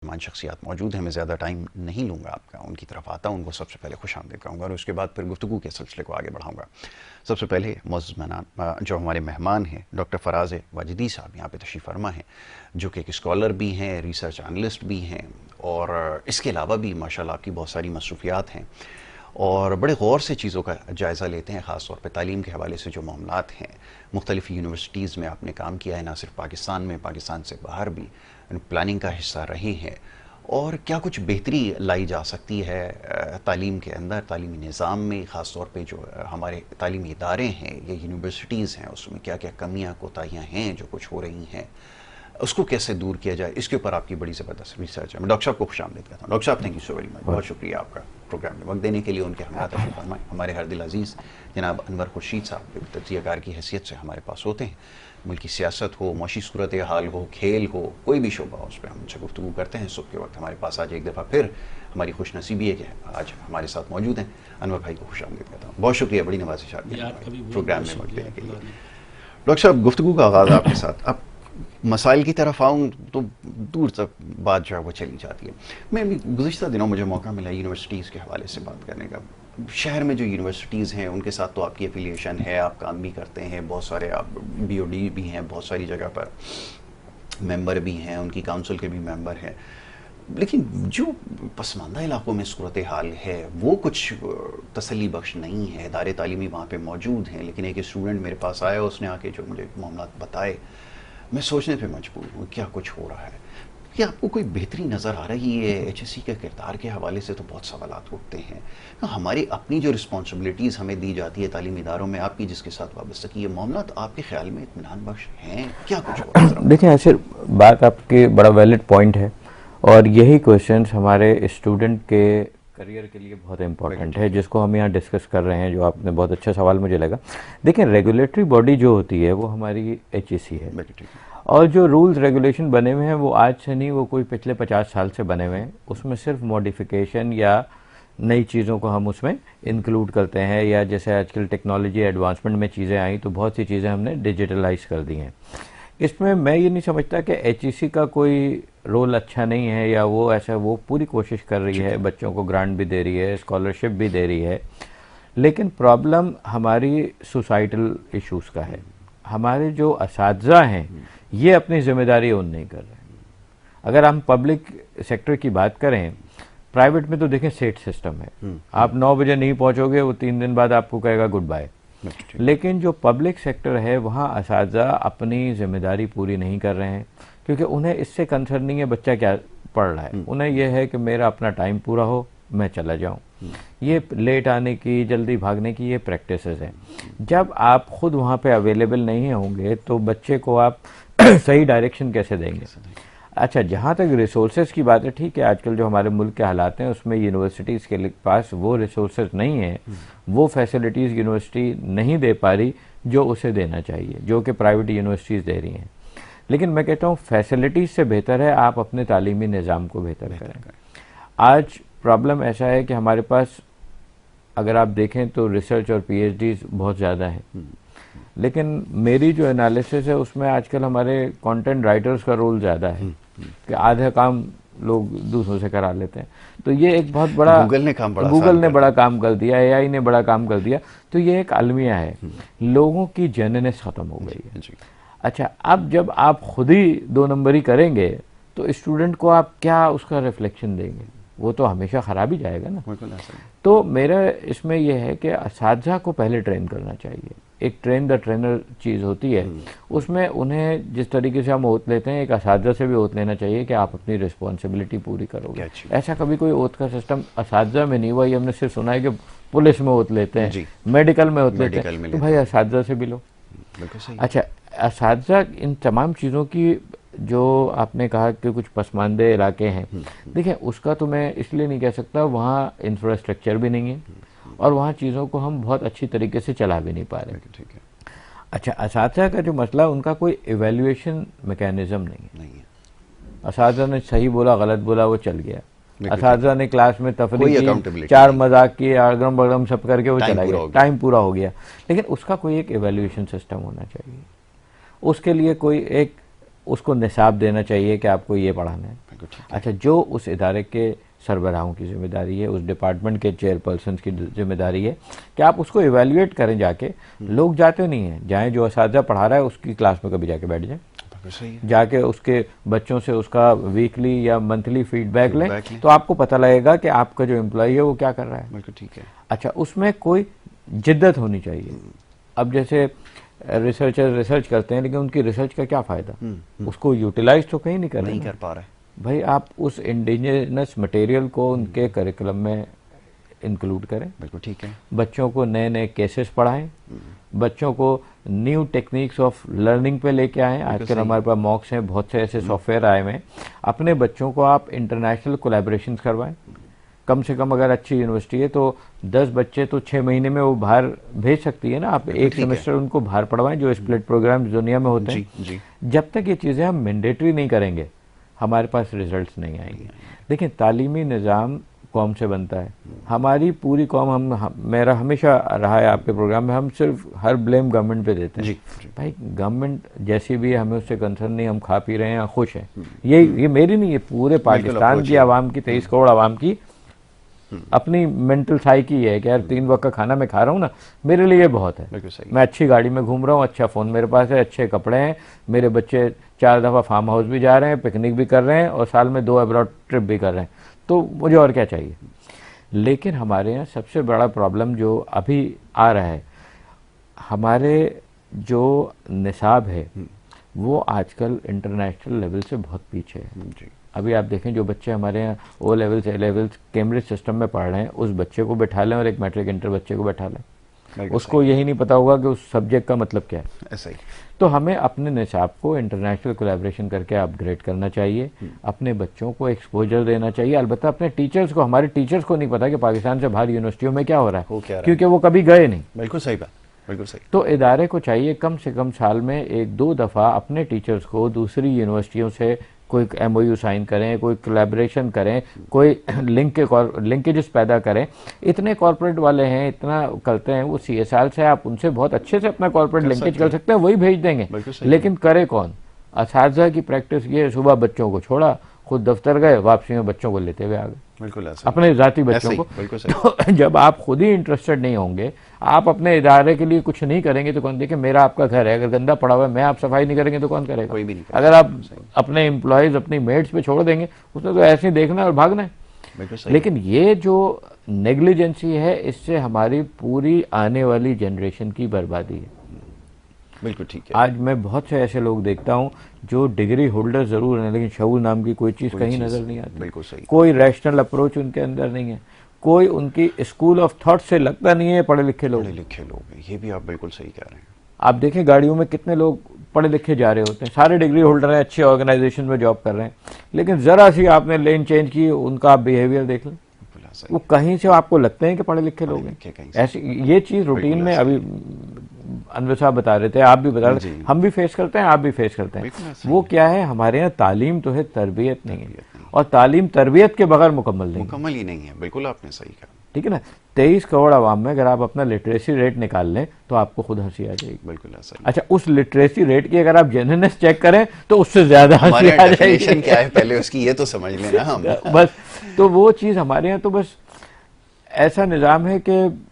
मान शख्सियात मौजूद हैं। मैं ज़्यादा टाइम नहीं लूँगा आपका, उनकी तरफ आता हूँ, उनको सबसे पहले खुश आमदीद कहूँगा और उसके बाद फिर गुफ्तगू के सिलसिले को आगे बढ़ाऊँगा। सबसे पहले मुअज़्ज़ज़ मेहमान जो हमारे मेहमान हैं, डॉक्टर फराज़ वाजिदी साहब यहाँ पे तशरीफ़ फरमा हैं, जो कि एक स्कॉलर भी हैं, रिसर्च एनालिस्ट भी हैं और इसके अलावा भी माशाल्लाह आपकी बहुत सारी मसरूफ़ियात हैं और बड़े गौर से चीज़ों का जायज़ा लेते हैं। ख़ास तौर पे तालीम के हवाले से जो मामलात हैं, मुख्तलिफ़ यूनिवर्सिटीज़ में आपने काम किया है, ना सिर्फ पाकिस्तान में, पाकिस्तान से बाहर भी प्लानिंग का हिस्सा रहे हैं और क्या कुछ बेहतरी लाई जा सकती है तालीम के अंदर, तालीमी निज़ाम में, ख़ास तौर पे जो हमारे तालीमी इदारे हैं या यूनिवर्सिटीज़ हैं, उसमें क्या क्या कमियाँ कोताहियाँ हैं जो कुछ हो रही हैं, उसको कैसे दूर किया जाए, इसके ऊपर आपकी बड़ी ज़बरदस्त रिसर्च है। मैं डॉक्टर साहब को खुशामदीद कहता हूँ। डॉक्टर साहब, thank you so very much, बहुत शुक्रिया आपका प्रोग्राम में वक्त देने के लिए। उनके हमरा तशरीफ़ फरमाएं। हमारे हर दिल अज़ीज़ जनाब अनवर खुर्शीद साहब जो तज्ज़ियाकार की हैसियत से हमारे पास होते हैं, मुल्की सियासत हो, मौशी सूरत हाल हो, खेल हो, कोई भी शोबा हो, उस पर हम उनसे गुफ्तगू करते हैं। सुबह के वक्त हमारे पास आज एक दफ़ा फिर हमारी खुशनसीबी है कि आज हमारे साथ मौजूद हैं। अनवर भाई को खुशामदीद कहता हूँ, बहुत शुक्रिया, बड़ी नवाज़िश आपकी प्रोग्राम में वक्त देने के लिए। डॉक्टर साहब, गुफ्तगू का आगाज़ आपके साथ। अब मसाइल की तरफ आऊँ तो दूर तक बात जो है वो चली जाती है। मैं भी गुज़िश्ता दिनों मुझे मौका मिला यूनिवर्सिटीज़ के हवाले से बात करने का। शहर में जो यूनिवर्सिटीज़ हैं उनके साथ तो आपकी एफिलिएशन है, आप काम भी करते हैं, बहुत सारे आप BOD भी हैं, बहुत सारी जगह पर मेंबर भी हैं, उनकी काउंसिल के भी मेंबर हैं, लेकिन जो पसमानदा इलाकों में सूरत हाल है वो कुछ तसल्ली बख्श नहीं है। इदारे तालीमी वहाँ पे मौजूद हैं, लेकिन एक स्टूडेंट मेरे पास आया, उसने आके जो मुझे मामला बताए, मैं सोचने पे मजबूर हूँ क्या कुछ हो रहा है। क्या आपको कोई बेहतरी नज़र आ रही है? HSC के किरदार के हवाले से तो बहुत सवालात उठते हैं। हमारी अपनी जो रिस्पॉन्सिबिलिटीज़ हमें दी जाती है तालीमी इदारों में, आपकी जिसके साथ वाबस्तगी, ये मामला तो आपके ख्याल में इत्मीनान बख्श हैं? क्या कुछ हो रहा है? देखिए आसिर, बात आपकी बड़ा वैलिड पॉइंट है और यही क्वेश्चंस हमारे स्टूडेंट के करियर के लिए बहुत इंपॉर्टेंट है, जिसको हम यहाँ डिस्कस कर रहे हैं। जो आपने बहुत अच्छा सवाल मुझे लगा। देखिए, रेगुलेटरी बॉडी जो होती है वो हमारी HSC है और जो रूल्स रेगुलेशन बने हुए हैं वो आज से नहीं, वो कोई पिछले 50 साल से बने हुए हैं। उसमें सिर्फ मॉडिफिकेशन या नई चीज़ों को हम उसमें इंक्लूड करते हैं, या जैसे आजकल टेक्नोलॉजी एडवांसमेंट में चीज़ें आई तो बहुत सी चीज़ें हमने डिजिटलाइज कर दी हैं। इसमें मैं ये नहीं समझता कि HEC का कोई रोल अच्छा नहीं है या वो ऐसा, वो पूरी कोशिश कर रही है, बच्चों को ग्रांट भी दे रही है, स्कॉलरशिप भी दे रही है, लेकिन प्रॉब्लम हमारी सोसाइटल इश्यूज़ का है। हमारे जो असातिज़ा हैं ये अपनी जिम्मेदारी उन नहीं कर रहे हैं। अगर हम पब्लिक सेक्टर की बात करें, प्राइवेट में तो देखें सेट सिस्टम है, आप 9 बजे नहीं पहुंचोगे वो 3 दिन बाद आपको कहेगा गुड बाय। लेकिन जो पब्लिक सेक्टर है वहाँ असातिज़ा अपनी जिम्मेदारी पूरी नहीं कर रहे हैं, क्योंकि उन्हें इससे कंसर्न नहीं है बच्चा क्या पढ़ रहा है, उन्हें यह है कि मेरा अपना टाइम पूरा हो, मैं चला जाऊं। ये लेट आने की, जल्दी भागने की ये प्रैक्टिसेस हैं। जब आप खुद वहाँ पे अवेलेबल नहीं होंगे तो बच्चे को आप सही डायरेक्शन कैसे देंगे? अच्छा, जहाँ तक रिसोर्सेज की बात है, ठीक है, आजकल जो हमारे मुल्क के हालात हैं उसमें यूनिवर्सिटीज़ के पास वो रिसोर्सेज नहीं है, वो फैसिलिटीज़ यूनिवर्सिटी नहीं दे पा रही जो उसे देना चाहिए, जो कि प्राइवेट यूनिवर्सिटीज़ दे रही हैं। लेकिन मैं कहता हूँ फैसिलिटीज़ से बेहतर है आप अपने तालीमी निज़ाम को बेहतर करें। आज प्रॉब्लम ऐसा है कि हमारे पास अगर आप देखें तो रिसर्च और PhDs बहुत ज़्यादा है, लेकिन मेरी जो एनालिसिस है उसमें आजकल हमारे कंटेंट राइटर्स का रोल ज़्यादा है कि आधा काम लोग दूसरों से करा लेते हैं। तो ये एक बहुत बड़ा, गूगल ने बड़ा काम कर दिया, AI ने बड़ा काम कर दिया, तो ये एक अलमिया है, लोगों की जेन्युइननेस ख़त्म हो गई है। अच्छा, अब जब आप खुद ही 2 नंबरी करेंगे तो स्टूडेंट को आप क्या उसका रिफ्लेक्शन देंगे? वो तो हमेशा ख़राब ही जाएगा ना। तो मेरा इसमें यह है कि असातिज़ा को पहले ट्रेन करना चाहिए। एक ट्रेन द ट्रेनर चीज़ होती है, उसमें उन्हें जिस तरीके से हम ओत लेते हैं, एक असातिज़ा से भी ओत लेना चाहिए कि आप अपनी रिस्पॉन्सिबिलिटी पूरी करोगे। ऐसा कभी कोई ओत का सिस्टम असातिज़ा में नहीं हुआ। ये हमने सिर्फ सुना है कि पुलिस में ओत लेते हैं, मेडिकल में ओत लेते हैं, तो भाई असातिज़ा से भी लो। अच्छा, असातिज़ा इन तमाम चीज़ों की, जो आपने कहा कि कुछ पसमानदे इलाके हैं, देखिए उसका तो मैं इसलिए नहीं कह सकता, वहाँ इंफ्रास्ट्रक्चर भी नहीं है और वहाँ चीज़ों को हम बहुत अच्छी तरीके से चला भी नहीं पा रहे। ठीक है। अच्छा, असातिज़ा का जो मसला, उनका कोई इवेल्युएशन मैकेनिज्म नहीं है। असातिज़ा ने सही बोला, गलत बोला, वो चल गया। असातिज़ा ने क्लास में तफरीह की, 4 मजाक किए, अगरम बगरम सब करके वो चला गया, टाइम पूरा हो गया। लेकिन उसका कोई एक इवेल्युएशन सिस्टम होना चाहिए। उसके लिए कोई एक उसको निसाब देना चाहिए कि आपको ये पढ़ाना है। बिल्कुल ठीक है। अच्छा, जो उस इदारे के सरबराहों की जिम्मेदारी है, उस डिपार्टमेंट के चेयरपर्सन की जिम्मेदारी है कि आप उसको इवेल्युएट करें जाके। लोग जाते नहीं हैं, जाएं जो असातिज़ा पढ़ा रहा है उसकी क्लास में कभी जाके बैठ जाएं, सही है। जाके उसके बच्चों से उसका वीकली या मंथली फीडबैक लें, तो आपको पता लगेगा कि आपका जो एम्प्लॉई है वो क्या कर रहा है। बिल्कुल ठीक है। अच्छा, उसमें कोई जिद्दत होनी चाहिए। अब जैसे रिसर्चर रिसर्च करते हैं लेकिन उनकी रिसर्च का क्या फायदा, उसको यूटिलाइज तो कहीं नहीं कर पा रहे। भाई आप उस इंडिजिनस मटेरियल को उनके करिकुलम में इंक्लूड करें। बिल्कुल ठीक है। बच्चों को नए नए केसेस पढ़ाएं, बच्चों को न्यू टेक्निक्स ऑफ लर्निंग पे लेके आएं। आजकल हमारे पास मॉक्स हैं, बहुत से ऐसे सॉफ्टवेयर आए हुए हैं। अपने बच्चों को आप इंटरनेशनल कोलैबोरेशन करवाएं। कम से कम अगर अच्छी यूनिवर्सिटी है तो 10 बच्चे तो 6 महीने में वो बाहर भेज सकती है ना, आप एक सेमेस्टर उनको बाहर पढ़वाएं, जो स्प्लिट प्रोग्राम दुनिया में होते हैं। जब तक ये चीज़ें हम मैंडेटरी नहीं करेंगे हमारे पास रिजल्ट्स नहीं आएंगे। देखिए, तालीमी निज़ाम कौम से बनता है। हमारी पूरी कौम, मेरा हमेशा रहा है आपके प्रोग्राम में, हम सिर्फ हर ब्लेम गवर्नमेंट पे देते हैं। भाई गवर्नमेंट जैसी भी है हमें उससे कंसर्न नहीं, हम खा पी रहे हैं, खुश हैं। ये मेरी नहीं, ये पूरे पाकिस्तान की आवाम की, 23 करोड़ आवाम की अपनी मेंटल साइकी है कि यार 3 वक्त का खाना मैं खा रहा हूँ ना, मेरे लिए बहुत है। मैं अच्छी गाड़ी में घूम रहा हूँ, अच्छा फ़ोन मेरे पास है, अच्छे कपड़े हैं, मेरे बच्चे 4 दफ़ा फार्म हाउस भी जा रहे हैं, पिकनिक भी कर रहे हैं और साल में 2 अब्रॉड ट्रिप भी कर रहे हैं, तो मुझे और क्या चाहिए। लेकिन हमारे यहाँ सबसे बड़ा प्रॉब्लम जो अभी आ रहा है, हमारे जो निसाब है वो आजकल इंटरनेशनल लेवल से बहुत पीछे है। अभी आप देखें, जो बच्चे हमारे यहाँ O levels, A levels, Cambridge system में पढ़ रहे हैं, उस बच्चे को बैठा लें और एक मैट्रिक इंटर बच्चे को बैठा लें, उसको यही नहीं पता होगा कि उस सब्जेक्ट का मतलब क्या है। ऐसा ही। तो हमें अपने निसाब को इंटरनेशनल कोलैबोरेशन करके अपग्रेड करना चाहिए, अपने बच्चों को एक्सपोजर देना चाहिए। अलबत्ता अपने टीचर्स को, हमारे टीचर्स को नहीं पता कि पाकिस्तान से बाहर यूनिवर्सिटियों में क्या हो रहा है, क्योंकि वो कभी गए नहीं। बिल्कुल सही बात, बिल्कुल सही। तो इदारे को चाहिए कम से कम साल में 1-2 दफ़ा अपने टीचर्स को दूसरी यूनिवर्सिटियों से कोई MOU साइन करें, कोई कोलैबोरेशन करें, कोई लिंकेजेस पैदा करें। इतने कॉर्पोरेट वाले हैं, इतना करते हैं, वो CSR से आप उनसे बहुत अच्छे से अपना कॉर्पोरेट लिंकेज कर सकते हैं, वही भेज देंगे। लेकिन करे कौन? असातिज़ा की प्रैक्टिस ये, सुबह बच्चों को छोड़ा, खुद दफ्तर गए, वापसी में बच्चों को लेते हुए आ गए, बिल्कुल ऐसा, अपने जाती बच्चों को। तो जब आप खुद ही इंटरेस्टेड नहीं होंगे, आप अपने इदारे के लिए कुछ नहीं करेंगे तो कौन? देखिए, मेरा आपका घर है, अगर गंदा पड़ा हुआ है, मैं आप सफाई नहीं करेंगे तो कौन करेगा? कोई भी नहीं। अगर आप अपने एम्प्लॉयज अपनी मेट्स पे छोड़ देंगे, उसने तो ऐसे ही देखना और भागना है। लेकिन ये जो नेग्लिजेंसी है, इससे हमारी पूरी आने वाली जनरेशन की बर्बादी है। बिल्कुल ठीक है। आज मैं बहुत से ऐसे लोग देखता हूं जो डिग्री होल्डर जरूर हैं लेकिन शऊर नाम की कोई चीज कहीं नजर नहीं आती। बिल्कुल सही। कोई रैशनल अप्रोच उनके अंदर नहीं है, कोई उनकी स्कूल ऑफ थॉट से लगता नहीं है पढ़े लिखे लोग। ये भी आप बिल्कुल सही कह रहे हैं। आप देखें, गाड़ियों में कितने लोग पढ़े लिखे जा रहे होते हैं, सारे डिग्री होल्डर हैं, अच्छे ऑर्गेनाइजेशन में जॉब कर रहे हैं, लेकिन जरा सी आपने लेन चेंज की, उनका आप बिहेवियर देख लें, वो कहीं से आपको लगते हैं कि पढ़े लिखे लोग हैं। ऐसी ये चीज रूटीन में, अभी अनवर साहब बता रहे थे, आप भी बता रहे थे, हम भी फेस करते हैं, आप भी फेस करते हैं। वो क्या है, हमारे यहाँ तालीम तो है, तरबियत नहीं है, और तालीम तरबियत के बगैर मुकम्मल ही नहीं है। बिल्कुल आपने सही कहा। ठीक है ना। 23 करोड़ आवाम में अगर आप अपना लिटरेसी रेट निकाल लें तो आपको खुद हंसी आ जाएगी। बिल्कुल ऐसा ही। अच्छा, उस लिटरेसी रेट की अगर आप जेन्युइननेस चेक करें तो उससे ज्यादा हंसी आ जाएगी। क्या है पहले उसकी ये तो समझ लेना हम। बस, तो वो चीज हमारे यहाँ तो बस ऐसा निजाम है कि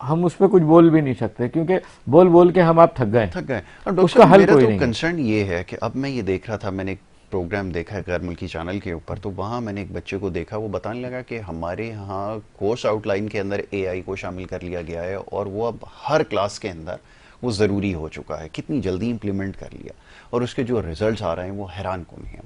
हम उस पर कुछ बोल भी नहीं सकते, क्योंकि बोल बोल के हम आप थक गए। और उसका हल कोई नहीं। कंसर्न ये है कि अब मैं ये देख रहा था, मैंने एक प्रोग्राम देखा है गैर मुल्की चैनल के ऊपर, तो वहाँ मैंने एक बच्चे को देखा, वो बताने लगा कि हमारे यहाँ कोर्स आउटलाइन के अंदर AI को शामिल कर लिया गया है और वो अब हर क्लास के अंदर वो ज़रूरी हो चुका है। कितनी जल्दी इम्प्लीमेंट कर लिया और उसके जो रिजल्ट्स आ रहे हैं वो हैरान कुन हैं।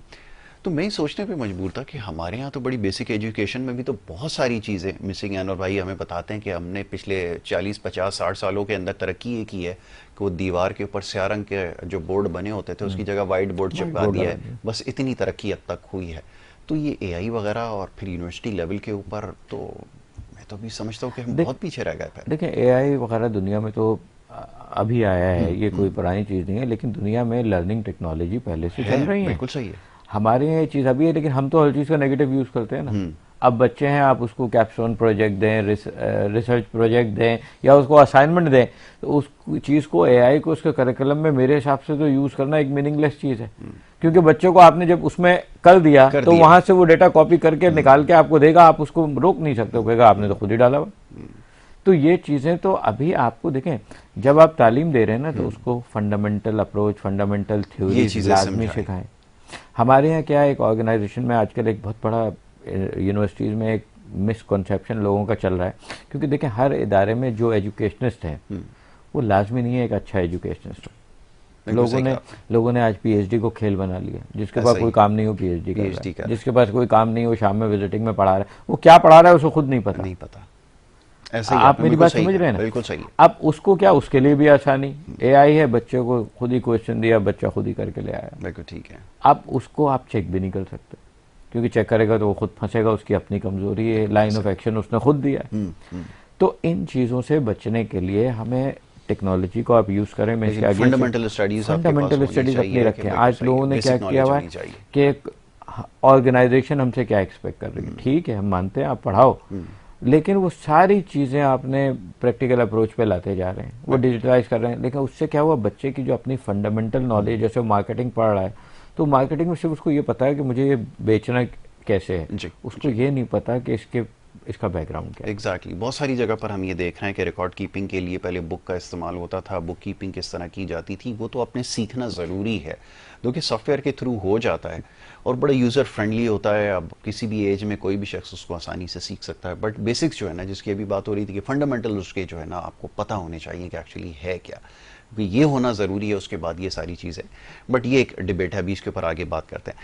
तो मैं सोचने पे मजबूर था कि हमारे यहाँ तो बड़ी बेसिक एजुकेशन में भी तो बहुत सारी चीज़ें मिसिंग हैं। और भाई हमें बताते हैं कि हमने पिछले 40, 50, 60 सालों के अंदर तरक्की ये की है कि वो दीवार के ऊपर स्याह रंग के जो बोर्ड बने होते थे उसकी जगह वाइट बोर्ड चिपका दिया है। बस इतनी तरक्की अब तक हुई है। तो ये AI वगैरह और फिर यूनिवर्सिटी लेवल के ऊपर तो मैं तो भी समझता हूँ कि हम बहुत पीछे रह गए। देखिए, AI वगैरह दुनिया में तो अभी आया है, ये कोई पुरानी चीज़ नहीं है, लेकिन दुनिया में लर्निंग टेक्नोलॉजी पहले से चल रही है। बिल्कुल सही है। हमारे यहाँ ये चीज़ अभी है, लेकिन हम तो हर चीज़ का नेगेटिव यूज़ करते हैं ना। अब बच्चे हैं, आप उसको कैप्स्टोन प्रोजेक्ट दें, रिसर्च प्रोजेक्ट दें या उसको असाइनमेंट दें, तो उस चीज़ को, एआई को उसके करिकुलम में मेरे हिसाब से तो यूज़ करना एक मीनिंगलेस चीज़ है। क्योंकि बच्चों को आपने जब उसमें कर दिया तो वहां से वो डेटा कॉपी करके निकाल के आपको देगा, आप उसको रोक नहीं सकते, कहेगा आपने तो खुद ही डाला हुआ। तो ये चीज़ें तो अभी आपको देखें, जब आप तालीम दे रहे हैं ना तो उसको फंडामेंटल अप्रोच, फंडामेंटल थ्योरी लाजमी सिखाएं। हमारे यहाँ क्या है, एक ऑर्गेनाइजेशन में आजकल एक बहुत बड़ा यूनिवर्सिटीज़ में एक मिसकॉन्सेप्शन लोगों का चल रहा है। क्योंकि देखें, हर इदारे में जो एजुकेशनिस्ट हैं वो लाजमी नहीं है एक अच्छा एजुकेशनिस्ट हो। लोगों ने आज पीएचडी को खेल बना लिया। जिसके पास कोई काम नहीं हो पीएचडी कर रहा है, जिसके पास कोई काम नहीं हो शाम में विजिटिंग में पढ़ा रहा है, वो क्या पढ़ा रहा है उसको खुद नहीं पता। ऐसे आप मेरी बात समझ रहे हैं ना? बिल्कुल सही। अब उसको क्या, उसके लिए भी आसानी, एआई है, बच्चे को खुद ही क्वेश्चन दिया, बच्चा खुद ही करके ले आया। बिल्कुल ठीक है। अब उसको आप चेक भी नहीं कर सकते, क्योंकि चेक करेगा तो वो खुद फंसेगा, उसकी अपनी कमजोरी है, लाइन ऑफ एक्शन उसने खुद दिया है। तो इन चीजों से बचने के लिए हमें टेक्नोलॉजी को आप यूज करें। मैं इसके आगे फंडामेंटल स्टडीज अपनी रखें। आज लोगों ने क्या किया हुआ है कि ऑर्गेनाइजेशन हमसे क्या एक्सपेक्ट कर रही है, ठीक है हम मानते हैं आप पढ़ाओ, लेकिन वो सारी चीज़ें आपने प्रैक्टिकल अप्रोच पे लाते जा रहे हैं, वो डिजिटलाइज कर रहे हैं। लेकिन उससे क्या हुआ, बच्चे की जो अपनी फंडामेंटल नॉलेज, जैसे मार्केटिंग पढ़ रहा है तो मार्केटिंग में सिर्फ उसको ये पता है कि मुझे ये बेचना कैसे है, उसको ये नहीं पता कि इसका बैकग्राउंड क्या है। एग्जैक्टली बहुत सारी जगह पर हम ये देख रहे हैं कि रिकॉर्ड कीपिंग के लिए पहले बुक का इस्तेमाल होता था, बुक कीपिंग किस तरह की जाती थी वो तो अपने सीखना ज़रूरी है, जो कि सॉफ्टवेयर के थ्रू हो जाता है और बड़ा यूज़र फ्रेंडली होता है। अब किसी भी एज में कोई भी शख्स उसको आसानी से सीख सकता है। बट बेसिक्स जो है ना, जिसकी अभी बात हो रही थी कि फंडामेंटल उसके जो है ना आपको पता होने चाहिए कि एक्चुअली है क्या, क्योंकि ये होना ज़रूरी है, उसके बाद ये सारी चीज़ें। बट ये एक डिबेट है, अभी इसके ऊपर आगे बात करते हैं।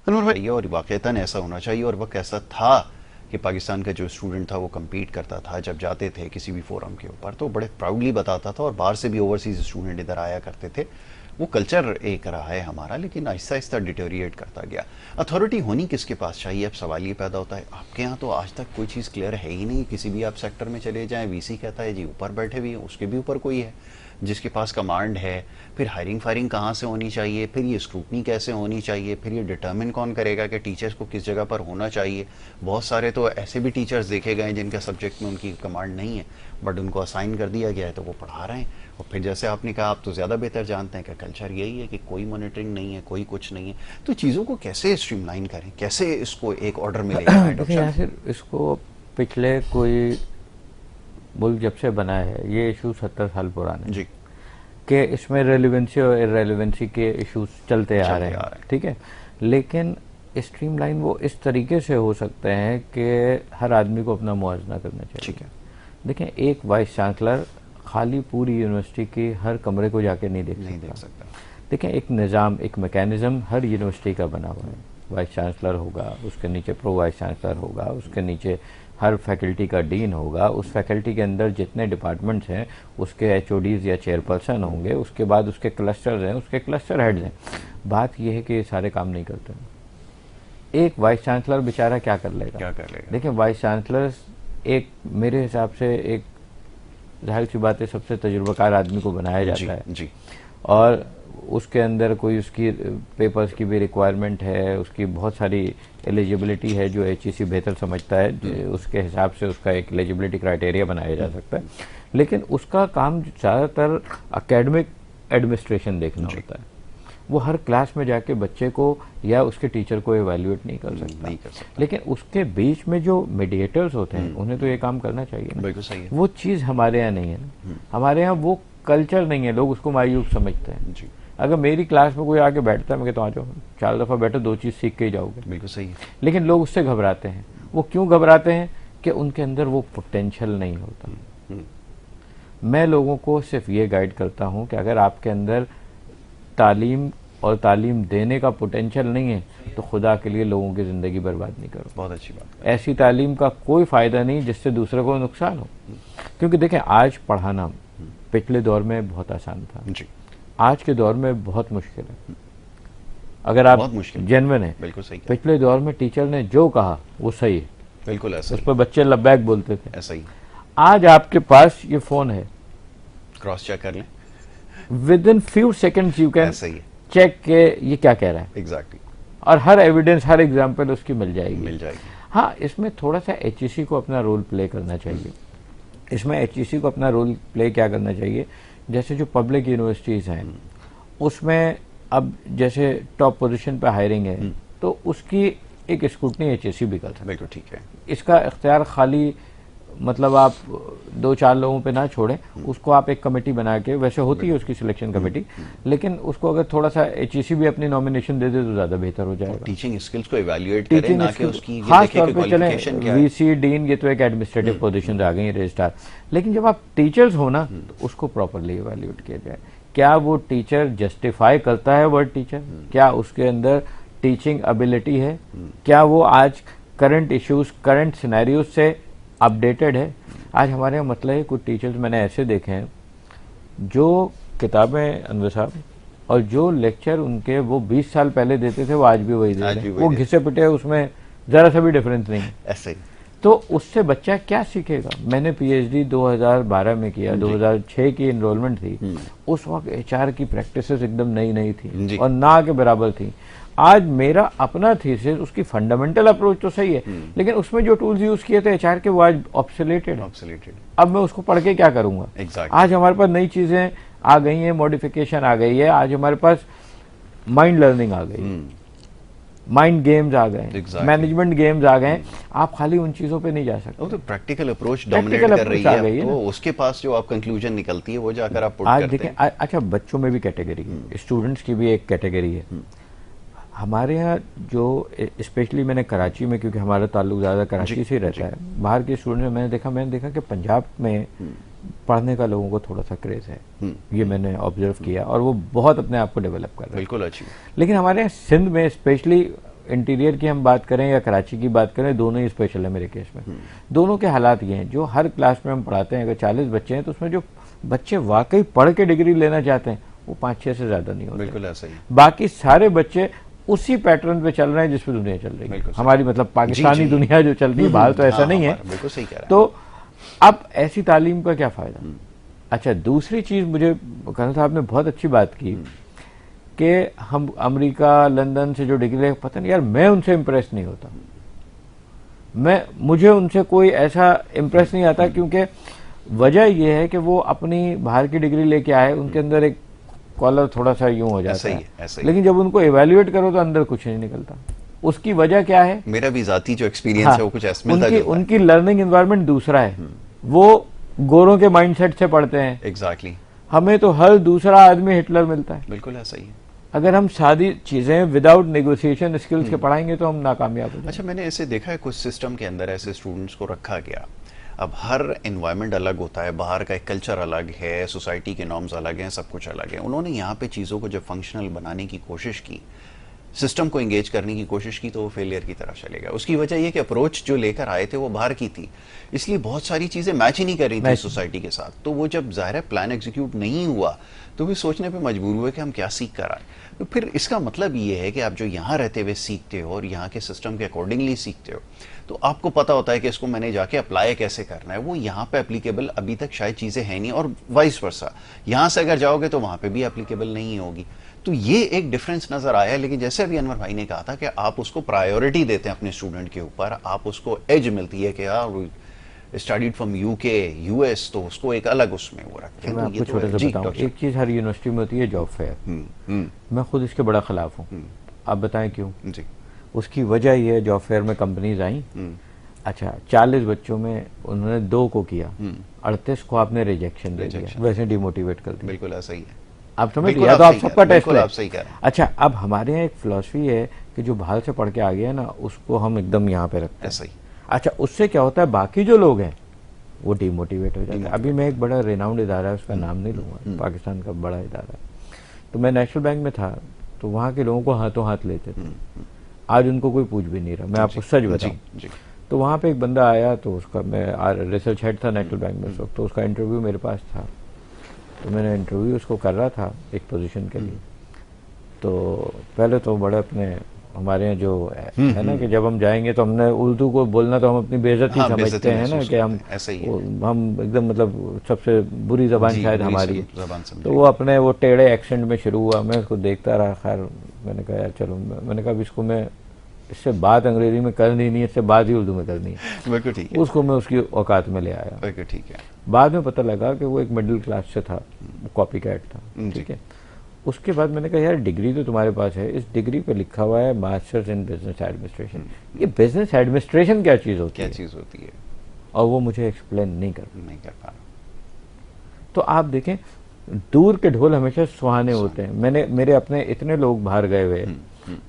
अनवर भाई, और वाक़तन ऐसा होना चाहिए और वक्त ऐसा था कि पाकिस्तान का जो स्टूडेंट था वो कम्पीट करता था, जब जाते थे किसी भी फोरम के ऊपर तो बड़े प्राउडली बताता था, और बाहर से भी ओवरसीज स्टूडेंट इधर आया करते थे। वो कल्चर एक रहा है हमारा, लेकिन आहिस्ता आहिस्ता डिटेरिएट करता गया। अथॉरिटी होनी किसके पास चाहिए, अब सवाल ये पैदा होता है। आपके यहाँ तो आज तक कोई चीज़ क्लियर है ही नहीं, किसी भी आप सेक्टर में चले जाएं, वीसी कहता है जी ऊपर बैठे भी हैं, उसके भी ऊपर कोई है जिसके पास कमांड है। फिर हायरिंग फायरिंग कहाँ से होनी चाहिए, फिर ये स्क्रूटनी कैसे होनी चाहिए, फिर ये डिटर्मिन कौन करेगा कि टीचर्स को किस जगह पर होना चाहिए। बहुत सारे तो ऐसे भी टीचर्स देखे गए जिनका सब्जेक्ट में उनकी कमांड नहीं है, बट उनको असाइन कर दिया गया है तो वो पढ़ा रहे हैं। और फिर जैसे आपने कहा, आप तो ज़्यादा बेहतर जानते हैं कि कल्चर यही है कि कोई मॉनिटरिंग नहीं है, कोई कुछ नहीं है। तो चीज़ों को कैसे स्ट्रीमलाइन करें, कैसे इसको एक ऑर्डर में ले? इसको पिछले कोई मुल्क जब से बना है, ये इशू 70 साल पुराने जी, कि इसमें रेलिवेंसी और इररेलेवेंसी के इश्यूज चलते आ रहे हैं, ठीक है। लेकिन स्ट्रीमलाइन वो इस तरीके से हो सकते हैं कि हर आदमी को अपना मुआवजा करना चाहिए, ठीक है। देखें, एक वाइस चांसलर खाली पूरी यूनिवर्सिटी की हर कमरे को जाके नहीं देख सकता। देखें, एक निज़ाम, एक मैकेनिज़्म हर यूनिवर्सिटी का बना हुआ है। वाइस चांसलर होगा, उसके नीचे प्रो वाइस चांसलर होगा, उसके नीचे हर फैकल्टी का डीन होगा, उस फैकल्टी के अंदर जितने डिपार्टमेंट्स हैं उसके एचओडीज़ या चेयरपर्सन होंगे, उसके बाद उसके क्लस्टर्स हैं, उसके क्लस्टर हेड्स हैं। बात यह है कि ये सारे काम नहीं करते हैं। एक वाइस चांसलर बेचारा क्या कर लेगा? देखिए, वाइस चांसलर एक, मेरे हिसाब से एक जाहिर सी बात है, सबसे तजुर्बाकार आदमी को बनाया जाता है जी। और उसके अंदर कोई उसकी पेपर्स की भी रिक्वायरमेंट है, उसकी बहुत सारी एलिजिबिलिटी है जो एचईसी बेहतर समझता है, उसके हिसाब से उसका एक एलिजिबिलिटी क्राइटेरिया बनाया जा सकता है। लेकिन उसका काम ज़्यादातर एकेडमिक एडमिनिस्ट्रेशन देखना होता है। वो हर क्लास में जाके बच्चे को या उसके टीचर को एवेल्यूएट नहीं कर सकता। लेकिन उसके बीच में जो मीडिएटर्स होते हैं उन्हें तो ये काम करना चाहिए। बिल्कुल सही है। वो चीज़ हमारे यहाँ नहीं है ना, हमारे यहाँ वो कल्चर नहीं है, लोग उसको मायूस समझते हैं जी। अगर मेरी क्लास में कोई आके बैठता है, मैं कहता हूँ आ जाओ, 4 दफ़ा बैठो, 2 चीज़ सीख के ही जाओगे। बिल्कुल सही है। लेकिन लोग उससे घबराते हैं। वो क्यों घबराते हैं? कि उनके अंदर वो पोटेंशियल नहीं होता। मैं लोगों को सिर्फ ये गाइड करता हूँ कि अगर आपके अंदर तालीम और तालीम देने का पोटेंशियल नहीं है तो खुदा के लिए लोगों की ज़िंदगी बर्बाद नहीं करो। बहुत अच्छी बात। ऐसी तालीम का कोई फ़ायदा नहीं जिससे दूसरे को नुकसान हो। क्योंकि देखें, आज पढ़ाना पिछले दौर में बहुत आसान था जी, आज के दौर में बहुत मुश्किल है। अगर आप जेन्युइन है, बिल्कुल सही। पिछले दौर में टीचर ने जो कहा वो सही है, बिल्कुल ऐसा। उस पर बच्चे लब्बैक बोलते थे, ऐसा ही। आज आपके पास ये फोन है, क्रॉस चेक कर लें, within few seconds you can check के ये क्या कह रहा है। एग्जैक्टली। और हर एविडेंस, हर एग्जाम्पल उसकी मिल जाएगी। हाँ, इसमें थोड़ा सा HEC को अपना रोल प्ले करना चाहिए। इसमें HEC को अपना रोल प्ले क्या करना चाहिए, जैसे जो पब्लिक यूनिवर्सिटीज़ हैं उसमें अब जैसे टॉप पोजीशन पे हायरिंग है तो उसकी एक स्क्रूटनी HEC भी कर सकता है। बिल्कुल ठीक है। इसका इख्तियार खाली मतलब आप 2-4 लोगों पे ना छोड़ें, उसको आप एक कमेटी बना के, वैसे होती है उसकी सिलेक्शन कमेटी, लेकिन उसको अगर थोड़ा सा HEC भी अपनी नॉमिनेशन दे दे तो ज़्यादा बेहतर हो जाएगा। टीचिंग स्किल्स को इवैल्यूएट करें, ना कि उसकी खास तौर पे चलें VC डीन, ये तो एक एडमिनिस्ट्रेटिव पोजीशन आ गई है, रजिस्ट्रार, लेकिन जब आप टीचर्स हो ना तो उसको प्रॉपरली इवैल्यूएट किया जाए। क्या वो टीचर जस्टिफाई करता है वर्ड टीचर, क्या उसके अंदर टीचिंग एबिलिटी है, क्या वो आज करंट इश्यूज, करंट सिनेरियोज से अपडेटेड है। आज हमारे यहाँ मतलब है कुछ टीचर्स मैंने ऐसे देखे हैं जो किताबें अनवर साहब और जो लेक्चर उनके वो 20 साल पहले देते थे वो आज भी वही दे रहे हैं, वो घिसे पिटे, उसमें जरा सा भी डिफरेंस नहीं है। ऐसे ही तो उससे बच्चा क्या सीखेगा। मैंने PhD 2012 में किया, 2006 की इनरोलमेंट थी, उस वक्त HR की प्रैक्टिसेस एकदम नई नई थी और ना के बराबर थी। आज मेरा अपना थीसिस, उसकी फंडामेंटल अप्रोच तो सही है, लेकिन उसमें जो टूल्स यूज किए थे HR के वो आज ऑब्सोलेटेड है। अब मैं उसको पढ़ के क्या करूंगा। आज हमारे पास नई चीजें आ गई हैं, मॉडिफिकेशन आ गई है, आज हमारे पास माइंड लर्निंग आ गई, माइंड गेम्स आ गए, मैनेजमेंट गेम्स आ गए। आप खाली उन चीजों पे नहीं जा सकते। वो तो प्रैक्टिकल अप्रोच डोमिनेट कर रही है, तो उसके पास जो आप कंक्लूजन निकलती है वो जाकर आप पुट करते हैं। देखें, अच्छा बच्चों में भी कैटेगरी है, स्टूडेंट्स की भी एक कैटेगरी है। हमारे यहाँ जो स्पेशली मैंने कराची में, क्योंकि हमारा ताल्लुक ज़्यादा कराची से ही रहता है, बाहर के स्टूडेंट्स मैंने देखा कि पंजाब में पढ़ने का लोगों को थोड़ा सा क्रेज है, ये मैंने ऑब्जर्व किया, और वो बहुत अपने आप को डेवलप कर रहे हैं। बिल्कुल अच्छी। लेकिन हमारे यहाँ सिंध में स्पेशली इंटीरियर की हम बात करें या कराची की बात करें, दोनों ही स्पेशल है मेरे केस में। दोनों के हालात ये हैं, जो हर क्लास में हम पढ़ाते हैं, अगर 40 बच्चे हैं तो उसमें जो बच्चे वाकई पढ़ के डिग्री लेना चाहते हैं वो 5-6 से ज़्यादा नहीं होते। बिल्कुल ऐसा ही। बाकी सारे बच्चे उसी पैटर्न पे चल रहे हैं जिसपे दुनिया चल रही है, हमारी मतलब पाकिस्तानी दुनिया जो चल रही है, बाहर तो ऐसा नहीं है। बिल्कुल सही कह रहा है। तो अब ऐसी तालीम का क्या फायदा। अच्छा, दूसरी चीज मुझे कर्नल साहब ने बहुत अच्छी बात की कि हम अमेरिका, लंदन से जो डिग्री, पता नहीं यार, मैं उनसे इम्प्रेस नहीं होता, मुझे उनसे कोई ऐसा इम्प्रेस नहीं आता, क्योंकि वजह यह है कि वो अपनी बाहर की डिग्री लेके आए, उनके अंदर एक कॉलर थोड़ा सा यूं हो जाता है, लेकिन जब उनको इवेल्युएट करो तो अंदर कुछ नहीं निकलता। उसकी वजह क्या है? मेरा भी जाती जो एक्सपीरियंस है वो कुछ ऐसा मिलता है। उनकी लर्निंग एनवायरनमेंट दूसरा है, वो गोरों के माइंडसेट से पढ़ते हैं। एग्जैक्टली। हमें तो हर दूसरा आदमी हिटलर मिलता है। बिल्कुल ऐसा ही है। अगर हम सादी चीजें विदाउट नेगोशिएशन स्किल्स के पढ़ाएंगे तो हम नाकामयाब हो जाएंगे। अच्छा, मैंने ऐसे देखा है कुछ सिस्टम के अंदर ऐसे स्टूडेंट्स को रखा गया। अब हर एनवायरनमेंट अलग होता है, बाहर का एक कल्चर अलग है, सोसाइटी के नॉर्म्स अलग हैं, सब कुछ अलग है। उन्होंने यहाँ पे चीज़ों को जब फंक्शनल बनाने की कोशिश की, सिस्टम को एंगेज करने की कोशिश की, तो वो फेलियर की तरफ चले गया। उसकी वजह ये कि अप्रोच जो लेकर आए थे वो बाहर की थी, इसलिए बहुत सारी चीज़ें मैच ही नहीं कर रही थी सोसाइटी के साथ। तो वो जब ज़ाहिर प्लान एग्जीक्यूट नहीं हुआ तो भी सोचने पे मजबूर हुए कि हम क्या सीख कर आए। तो फिर इसका मतलब ये है कि आप जो यहाँ रहते हुए सीखते हो और यहाँ के सिस्टम के अकॉर्डिंगली सीखते हो, तो आपको पता होता है कि इसको मैंने जाके अप्लाई कैसे करना है। वो यहाँ पे एप्लीकेबल अभी तक शायद चीज़ें हैं नहीं, और वाइस वर्सा यहाँ से अगर जाओगे तो वहाँ पे भी एप्लीकेबल नहीं होगी। तो ये एक डिफरेंस नज़र आया। लेकिन जैसे अभी अनवर भाई ने कहा था कि आप उसको प्रायोरिटी देते हैं अपने स्टूडेंट के ऊपर, आप उसको एज मिलती है कि यार स्टडीड फ्रॉम UK, US, तो उसको एक अलग उसमें वो रखते हैं। मैं आपको छोटा सा बताऊं, एक चीज़ हर यूनिवर्सिटी में होती है, जॉब फेयर। मैं खुद इसके बड़ा खिलाफ हूँ। आप बताएं क्यों? जी। उसकी वजह ये है, जॉब फेयर में कंपनीज आई, अच्छा 40 बच्चों में उन्होंने 2 को किया, 38 को आपने रिजेक्शन दे दिया, वैसे डिमोटिवेट कर दिया। बिल्कुल ऐसा ही है। आप समझ लिया, तो आप सबका टेस्ट आप सही कह रहे हैं। अच्छा, अब हमारे यहाँ एक फिलॉसफी है कि जो बाहर से पढ़ के आ गया ना, उसको हम एकदम यहाँ पे रखते हैं। ऐसा ही। अच्छा, उससे क्या होता है, बाकी जो लोग हैं वो डिमोटिवेट हो जाते हैं। अभी मैं एक बड़ा रेनाउंड इदारा है, उसका नाम नहीं लूँगा, पाकिस्तान का बड़ा इदारा है, तो मैं नेशनल बैंक में था, तो वहाँ के लोगों को हाथों हाथ लेते थे। आज उनको कोई पूछ भी नहीं रहा, मैं आपको सच बताऊं। तो वहाँ पे एक बंदा आया, तो उसका, मैं रिसर्च हेड था नेशनल बैंक में उस वक्त, तो उसका इंटरव्यू मेरे पास था, तो मैंने इंटरव्यू उसको कर रहा था एक पोजीशन के लिए। तो पहले तो बड़े अपने हमारे यहाँ जो है ना कि जब हम जाएंगे तो हमने उर्दू को बोलना तो हम अपनी बेइज्जती समझते हैं ना, कि हम एकदम मतलब सबसे बुरी जबान शायद हमारी है। तो वो अपने वो टेढ़े एक्सेंट में शुरू हुआ, मैं उसको देखता रहा, खैर मैंने कहा यार चलो, मैंने कहा अब इसको मैं, इससे बात अंग्रेजी में करनी नहीं है, इससे बात ही उर्दू में करनी है। बिल्कुल ठीक है। उसको मैं उसकी औकात में ले आया। बिल्कुल ठीक है। बाद में पता लगा कि वो एक मिडिल क्लास से था, कॉपी कैट था, जी। ठीक है। उसके बाद मैंने कहा यार डिग्री तो तुम्हारे पास है, इस डिग्री पे लिखा हुआ है मास्टर्स इन बिजनेस एडमिनिस्ट्रेशन, ये बिजनेस एडमिनिस्ट्रेशन क्या चीज़ होती क्या है? चीज़ होती है? और वो मुझे एक्सप्लेन नहीं कर। नहीं कर पा रहा। तो आप देखें, दूर के ढोल हमेशा सुहाने होते हैं। मेरे अपने इतने लोग बाहर गए हुए,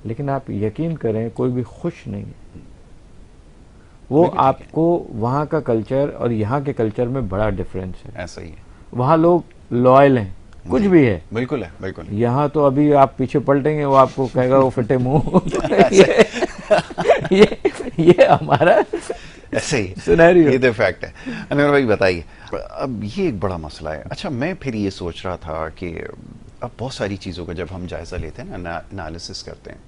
लेकिन आप यकीन करें कोई भी खुश नहीं है। वो आपको वहाँ का कल्चर और यहाँ के कल्चर में बड़ा डिफरेंस है। ऐसा ही है। वहाँ लोग लॉयल हैं, कुछ भी है। बिल्कुल है, बिल्कुल है। यहाँ तो अभी आप पीछे पलटेंगे वो आपको कहेगा वो फटे मुंह। ये हमारा ऐसे ही सिनेरियो, ये तो फैक्ट है। अनवर भाई बताइए, अब ये एक बड़ा मसला है। अच्छा, मैं फिर ये सोच रहा था कि अब बहुत सारी चीज़ों का जब हम जायज़ा लेते हैं ना, एनालिसिस करते हैं,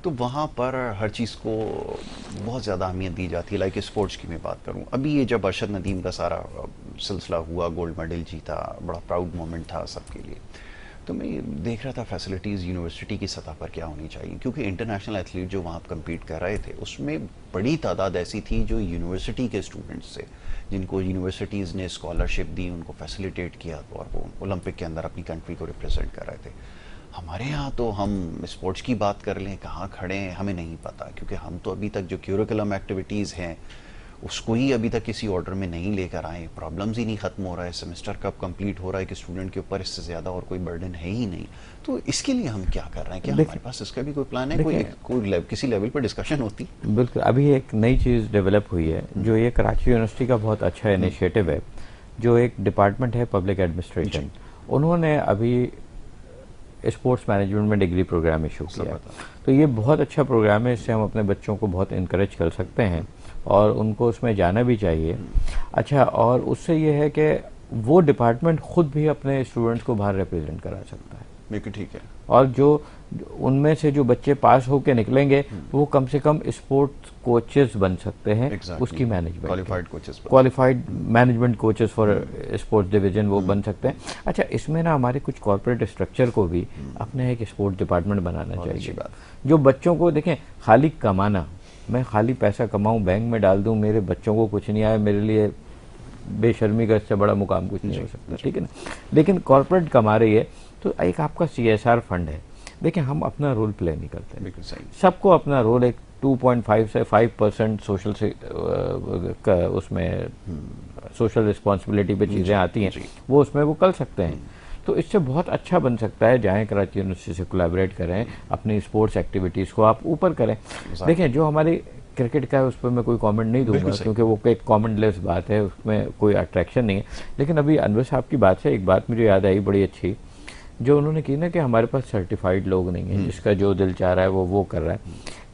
तो वहाँ पर हर चीज़ को बहुत ज़्यादा अहमियत दी जाती है। लाइक स्पोर्ट्स की मैं बात करूँ, अभी ये जब अरशद नदीम का सारा सिलसिला हुआ, गोल्ड मेडल जीता, बड़ा प्राउड मोमेंट था सबके लिए। तो मैं देख रहा था फैसिलिटीज़ यूनिवर्सिटी की सतह पर क्या होनी चाहिए, क्योंकि इंटरनेशनल एथलीट जो वहाँ कम्पीट कर रहे थे उसमें बड़ी तादाद ऐसी थी जो यूनिवर्सिटी के स्टूडेंट्स थे, जिनको यूनिवर्सिटीज़ ने स्कॉलरशिप दी, उनको फैसिलिटेट किया और वो ओलंपिक के अंदर अपनी कंट्री को रिप्रेजेंट कर रहे थे। हमारे यहाँ तो हम स्पोर्ट्स की बात कर लें, कहाँ खड़े हैं हमें नहीं पता, क्योंकि हम तो अभी तक जो क्यूरिकुलम एक्टिविटीज़ हैं उसको ही अभी तक किसी ऑर्डर में नहीं लेकर आए। प्रॉब्लम्स ही नहीं ख़त्म हो रहा है, सेमेस्टर कब कंप्लीट हो रहा है कि स्टूडेंट के ऊपर इससे ज़्यादा और कोई बर्डन है ही नहीं। तो इसके लिए हम क्या कर रहे हैं? क्या हमारे पास इसका भी कोई प्लान है? कोई किसी लेवल पर डिस्कशन होती? बिल्कुल, अभी एक नई चीज़ डेवलप हुई है जो ये कराची यूनिवर्सिटी का बहुत अच्छा इनिशिएटिव है, जो एक डिपार्टमेंट है पब्लिक एडमिनिस्ट्रेशन, उन्होंने अभी स्पोर्ट्स मैनेजमेंट में डिग्री प्रोग्राम इशू किया। तो ये बहुत अच्छा प्रोग्राम है, इससे हम अपने बच्चों को बहुत इनकरेज कर सकते हैं और उनको उसमें जाना भी चाहिए। अच्छा, और उससे ये है कि वो डिपार्टमेंट खुद भी अपने स्टूडेंट्स को बाहर रिप्रेजेंट करा सकता है। बिल्कुल ठीक है। और जो उनमें से जो बच्चे पास होकर निकलेंगे वो कम से कम स्पोर्ट्स कोचेस बन सकते हैं। उसकी management, qualified management coaches for sports division वो बन सकते हैं। अच्छा, इसमें ना हमारे कुछ कॉर्पोरेट स्ट्रक्चर को भी अपने एक स्पोर्ट्स डिपार्टमेंट बनाना चाहिए, जो बच्चों को देखें, खाली कमाना, मैं खाली पैसा कमाऊं बैंक में डाल दूं, मेरे बच्चों को कुछ नहीं आए, मेरे लिए बेशर्मी का इससे बड़ा मुकाम कुछ नहीं हो सकता, ठीक है ना। लेकिन कॉर्पोरेट कमा रही है तो एक आपका CSR फंड है। देखिए, हम अपना रोल प्ले नहीं करते। बिल्कुल सही। सबको अपना रोल, एक 2.5 से 5% सोशल से उसमें सोशल रिस्पॉन्सिबिलिटी पे चीज़ें आती हैं, वो उसमें वो कर सकते हैं। तो इससे बहुत अच्छा बन सकता है। जाएं कराची यूनिवर्सिटी से कोलैबोरेट करें, अपनी स्पोर्ट्स एक्टिविटीज़ को आप ऊपर करें। देखें, जो हमारी क्रिकेट का है उस पर मैं कोई कमेंट नहीं दूंगा, क्योंकि वो एक कॉमेंटलेस बात है, उसमें कोई अट्रैक्शन नहीं है। लेकिन अभी अनवर साहब की बात से एक बात मुझे याद आई बड़ी अच्छी, जो उन्होंने की ना कि हमारे पास सर्टिफाइड लोग नहीं हैं, जिसका जो दिल चाह रहा है वो कर रहा है।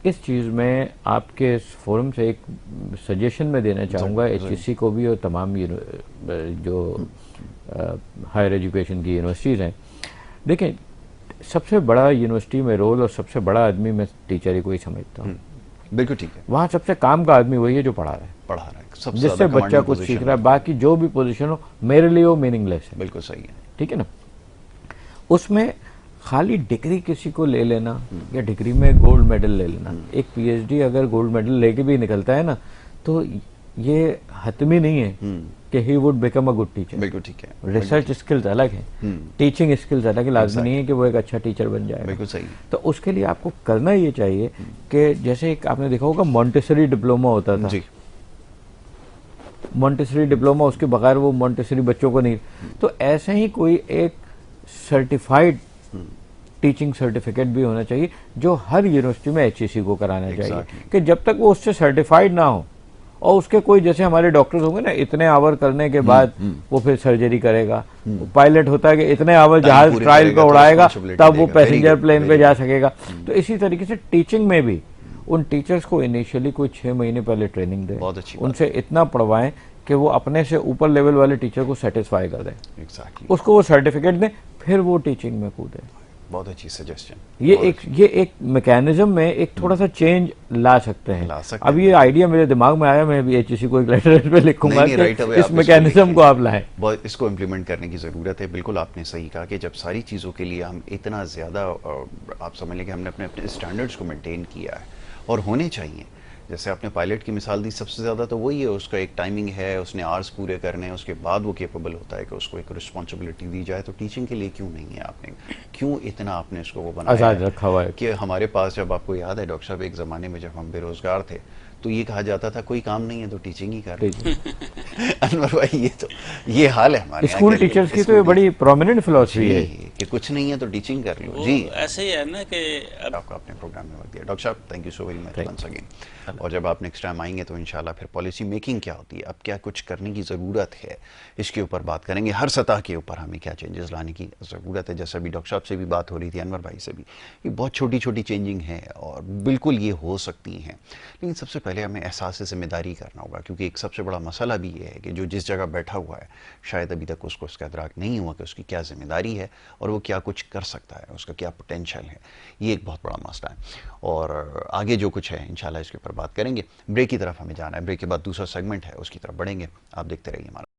इस चीज़ में आपके इस फोरम से एक सजेशन मैं देना चाहूँगा HEC को भी और तमाम जो हायर एजुकेशन की यूनिवर्सिटीज़ हैं। देखें, सबसे बड़ा यूनिवर्सिटी में रोल और सबसे बड़ा आदमी मैं टीचर ही को ही समझता हूँ। बिल्कुल ठीक है। वहाँ सबसे काम का आदमी वही है जो पढ़ा रहा है, जिससे बच्चा कुछ सीख रहा है। बाकी जो भी पोजीशन हो मेरे लिए वो मीनिंगलेस है। बिल्कुल सही है, ठीक है ना। उसमें खाली डिग्री किसी को ले लेना या डिग्री में गोल्ड मेडल ले लेना, एक PhD अगर गोल्ड मेडल लेके भी निकलता है ना, तो ये हतमी नहीं है कि he would become a good teacher. बिल्कुल ठीक है। रिसर्च स्किल्स अलग है, टीचिंग स्किल्स अलग है। लाजमी नहीं है कि वो एक अच्छा टीचर बन जाए। बिल्कुल सही। तो उसके लिए आपको करना ये चाहिए कि जैसे एक आपने देखा होगा मॉन्टेसरी डिप्लोमा होता था जी, मॉन्टेसरी डिप्लोमा, उसके बगैर वो मॉन्टेसरी बच्चों को नहीं। तो ऐसे ही कोई एक सर्टिफाइड टीचिंग सर्टिफिकेट भी होना चाहिए, जो हर यूनिवर्सिटी में HEC को कराना चाहिए, कि जब तक वो उससे सर्टिफाइड ना हो और उसके कोई, जैसे हमारे डॉक्टर्स होंगे ना, इतने आवर करने के बाद वो फिर सर्जरी करेगा। पायलट होता है कि इतने आवर जहाज ट्रायल पे उड़ाएगा तब वो पैसेंजर प्लेन पे जा सकेगा। तो इसी तरीके से टीचिंग में भी उन टीचर्स को इनिशियली कोई 6 महीने पहले ट्रेनिंग दें, उनसे इतना पढ़वाएं कि वो अपने से ऊपर लेवल वाले टीचर को सेटिस्फाई कर दें, उसको वो सर्टिफिकेट दें, फिर वो टीचिंग में कूदें। बहुत अच्छी सजेशन। ये एक मैकेनिज्म में एक थोड़ा सा चेंज ला सकते हैं। ला सकते अब ये आइडिया मेरे दिमाग में आया, मैं भी एचईसी को एक लेटर पे लिखूंगा नहीं, right away कि इस आप इसको मैकेनिज्म को आप लाएं। बहुत इसको इम्प्लीमेंट करने की ज़रूरत है। बिल्कुल आपने सही कहा कि जब सारी चीज़ों के लिए हम इतना ज़्यादा आप समझ लें कि हमने अपने अपने स्टैंडर्ड्स को मेंटेन किया है और होने चाहिए। जैसे आपने पायलट की मिसाल दी, सबसे ज़्यादा तो वही है, उसका एक टाइमिंग है, उसने आवर्स पूरे करने हैं, उसके बाद वो केपेबल होता है कि उसको एक रिस्पॉन्सिबिलिटी दी जाए। तो टीचिंग के लिए क्यों नहीं है, आपने क्यों इतना आपने उसको वो बनाया आज़ाद रखा हुआ है कि हमारे पास, जब आपको याद है डॉक्टर साहब, एक ज़माने में जब हम बेरोज़गार थे तो ये कहा जाता था कोई काम नहीं है तो टीचिंग ही कर अनवर भाई, ये हाल है हमारे स्कूल टीचर्स की तो ये बड़ी प्रोमिनेंट फिलॉसफी है कि कुछ नहीं है तो टीचिंग कर लो जी। ऐसे ही है ना कि आपको अपने प्रोग्राम में वक्त दिया डॉक्टर साहब, thank you so very much once again. और जब आप नेक्स्ट टाइम आएंगे तो इंशाल्लाह फिर पॉलिसी मेकिंग क्या होती है, अब क्या कुछ करने की ज़रूरत है, इसके ऊपर बात करेंगे। हर सतह के ऊपर हमें क्या चेंजेस लाने की ज़रूरत है। जैसा भी डॉक्टर साहब से भी बात हो रही थी, अनवर भाई से भी, ये बहुत छोटी छोटी चेंजिंग है और बिल्कुल ये हो सकती हैं, लेकिन सबसे पहले हमें एहसास ज़िम्मेदारी करना होगा। क्योंकि एक सबसे बड़ा मसला भी ये है कि जो जिस जगह बैठा हुआ है शायद अभी तक उसको उसका इदराक नहीं हुआ कि उसकी क्या जिम्मेदारी है और वो क्या कुछ कर सकता है, उसका क्या पोटेंशियल है। ये एक बहुत बड़ा मसला है और आगे जो कुछ है इंशाल्लाह इसके ऊपर बात करेंगे। ब्रेक की तरफ हमें जाना है, ब्रेक के बाद दूसरा सेगमेंट है, उसकी तरफ बढ़ेंगे। आप देखते रहिए हमारा